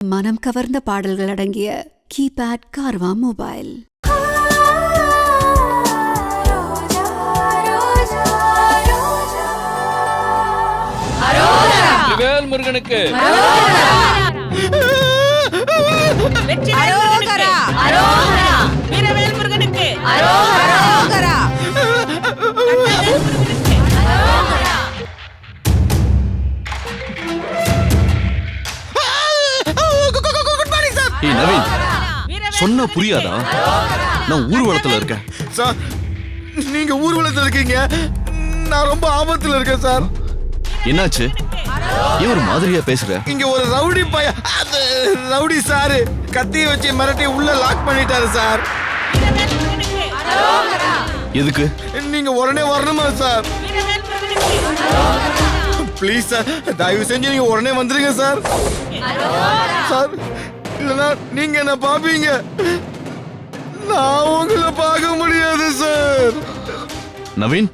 மனம் கவர்ந்த பாடல்கள் அடங்கிய கீபேட் கார்வா மொபைல். முருகனுக்கு நவீன், சொன்னா புரியாதா? நான் ஊர்வலத்துல இருக்கேன் சார். நீங்க ஊர்வலத்துல இருக்கீங்க, நான் ரொம்ப ஆபத்துல இருக்கேன் சார். என்னாச்சு? ஏன் ஒரு மாதிரியா பேசுற? இங்க ஒரு ரவுடி ரவுடி சாரு கத்திய வச்சு மிரட்டி உள்ள லாக் பண்ணிட்டாரு சார். எதுக்கு? நீங்க உடனே வரணுமா சார்? ப்ளீஸ் சார், தயவு செஞ்சு நீங்க உடனே வந்துருங்க சார். சார், இல்லனா நீங்க என்ன பாப்பீங்க, நான் உங்களை பார்க்க முடியாது சார். நவீன்,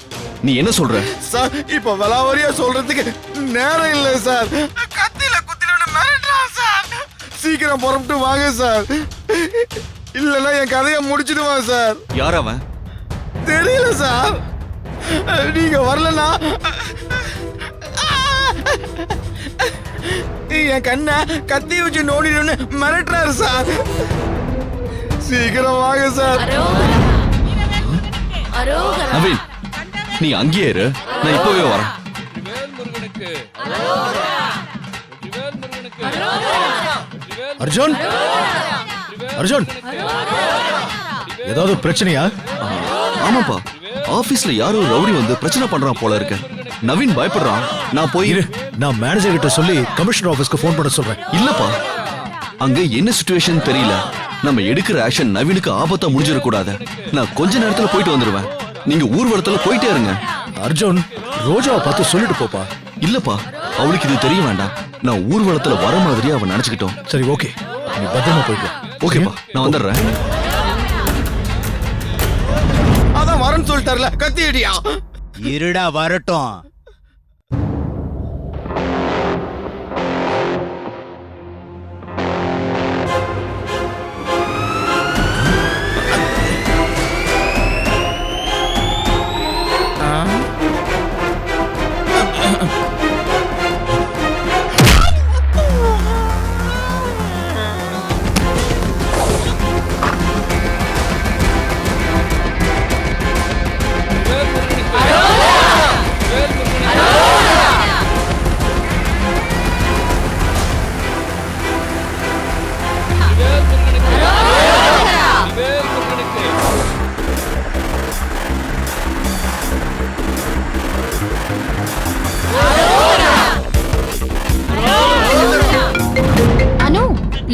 நீ என்ன சொல்ற? சார், இப்ப விலாவரியா சொல்றதுக்கு நேரம் இல்லை சார். கத்தில குத்தினோட மிரட்டுறான் சார். சீக்கிரம் புறப்பட்டு வாங்க சார், இல்லனா என் கதையை முடிச்சிடுவான் சார். யார் அவன்? தெரியல சார். நீங்க வரலனா என் கண்ண கத்தி வச்சு நோண்டிடுன்னு மிரட்டுறாரு சார். சீக்கிரம் வாங்க சார். நவீன், நீ அங்கேயே இரு, நான் இப்பவே வரேன். அர்ஜுன், அர்ஜுன், ஏதாவது பிரச்சனையா? ஆமாப்பா, ஆபீஸ்ல யாரோ ரவுடி வந்து பிரச்சனை பண்றான் போல இருக்கு. நவீன் பயப்படுறான். நான் போய் நான் மேனேஜர் கிட்ட சொல்லி கமிஷனர் ஆபீஸ்க்கு போன் பண்ண சொல்றேன். இல்லப்பா, அங்க என்ன சிச்சுவேஷன் தெரியல. நம்ம எடுக்கிற ஆக்ஷன் நவீனுக்கு ஆபத்தா முடிஞ்சிட கூடாது. நான் கொஞ்ச நேரத்துல போயிட்டு வந்துருவேன். நீங்க ஊர்வலத்துல போயிட்டே இருங்க. அர்ஜுன், ரோஜாவை பார்த்து சொல்லிட்டு போப்பா. இல்லப்பா, அவளுக்கு இது தெரிய வேண்டாம். நான் ஊர்வலத்துல வர மாதிரி அவன் நினைச்சுக்கிட்டோம். சரி, ஓகே, நீ பத்திரமா போயிட்டு. ஓகேப்பா, நான் வந்துடுறேன். அதான் வரேன்னு சொல்லிட்டார்ல, கத்தி அடியா. இருடா வரட்டும்.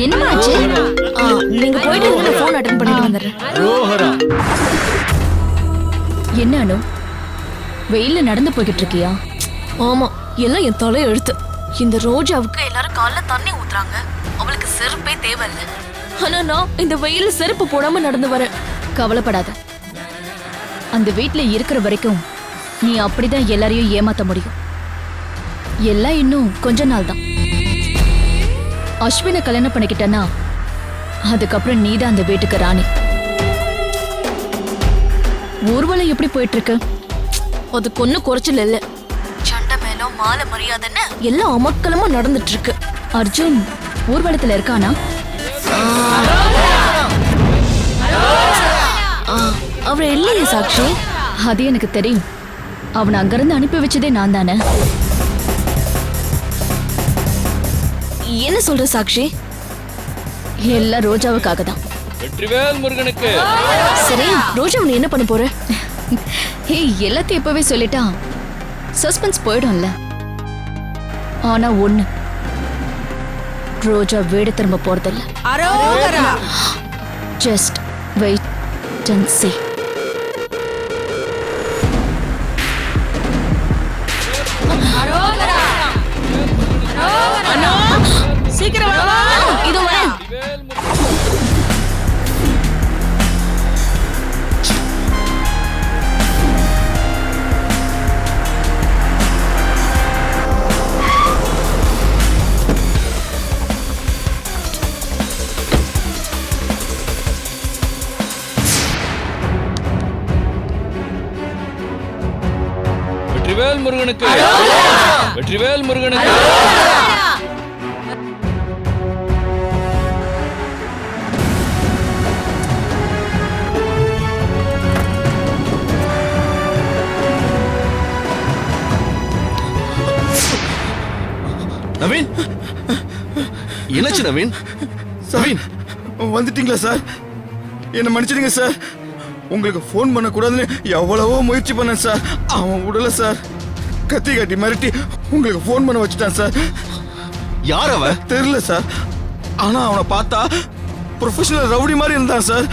என்னமாச்சு? நீங்க போயிட்டு நான் போன் அட்டெண்ட் பண்ணிட்டு வந்துடுறேன். என்ன அனு, வெயில்ல நடந்து போய்கிட்டு இருக்கியா? ஆமா, எல்லாம் என் தலை எழுத்து. இந்த ரோஜாவுக்கு எல்லாரும் காலைல தண்ணி ஊத்துறாங்க, அவளுக்கு செருப்பே தேவையில்லை. ஆனா நான் இந்த வெயில்ல செருப்பு போடாம நடந்து வரேன். கவலைப்படாத, அந்த வீட்டுல இருக்கிற வரைக்கும் நீ அப்படிதான் எல்லாரையும் ஏமாத்த முடியும். எல்லாம் இன்னும் கொஞ்ச நாள் தான். அஸ்வினை கல்யாணம் பண்ணிக்கிட்டனா அதுக்கப்புறம் நீதான் அந்த வீட்டுக்கு ராணி. ஊர்வலம் எப்படி போயிட்டு இருக்கு? அதுக்கு ஒன்னும் குறைச்சல் இல்ல. சண்டை மேலும் மாலை மரியாதைன்னு எல்லாம் அமக்கலமா நடந்துட்டு இருக்கு. அர்ஜுன் ஊர்வலத்துல இருக்கானா? அவர் இல்லையே சாக்ஷி. அது எனக்கு தெரியும். அவனை அங்கிருந்து அனுப்பி வச்சதே நான் தானே. என்ன சொல்ற சாக்ஷி? எல்லாம் ரோஜாவுக்காக தான். வெற்றிவேல் முருகனுக்கு. சரி, ரோஜாவை நீ என்ன பண்ண போற? எல்லாத்தையும் எப்பவே சொல்லிட்டா சஸ்பென்ஸ் போயிடும்ல. ஆனா ஒண்ணு, ரோஜா வீடு திரும்ப போறதில்ல. Just wait and see. சீக்கிரம் வா. இதோ வரேன். முருகனுக்கு வெற்றிவேல் முருகனுக்கு நவீன் என்னாச்சு நவீன்? நவீன் வந்துட்டீங்களா சார்? என்ன மன்னிச்சிடுங்க சார். உங்களுக்கு ஃபோன் பண்ணக்கூடாதுன்னு எவ்வளவோ முயற்சி பண்ணேன் சார். அவன் விடல சார். கத்தி கட்டி மிரட்டி உங்களுக்கு ஃபோன் பண்ண வச்சுட்டான் சார். யார் அவன்? தெரியல சார். ஆனா அவனை பார்த்தா ப்ரொஃபஷனல் ரவுடி மாதிரி இருந்தான் சார்.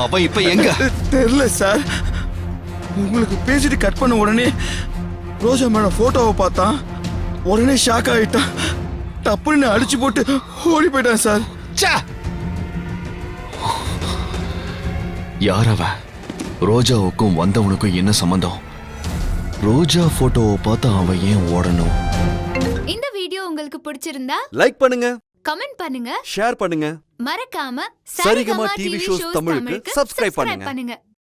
அவன் இப்ப எங்க? தெரியல சார். உங்களுக்கு பேசிட்டு கட் பண்ண உடனே ரோஜா மேடம் போட்டோவை பார்த்தான். உடனே ஷாக் ஆகிட்டான். டப்புன்னு அடிச்சு போட்டு ஓடி போயிட்டான் சார். யார் அவன்? ரோஜாவுக்கும் வந்தவனுக்கும் என்ன சம்பந்தம்? ரோஜா போட்டோவை பார்த்து அவன் ஏன் ஓடணும்? இந்த வீடியோ உங்களுக்கு பிடிச்சிருந்தா லைக் பண்ணுங்க, கமெண்ட் பண்ணுங்க, ஷேர் பண்ணுங்க, மறக்காம சரிகமா டிவி ஷோஸ் தமிழுக்கு சப்ஸ்கிரைப் பண்ணுங்க.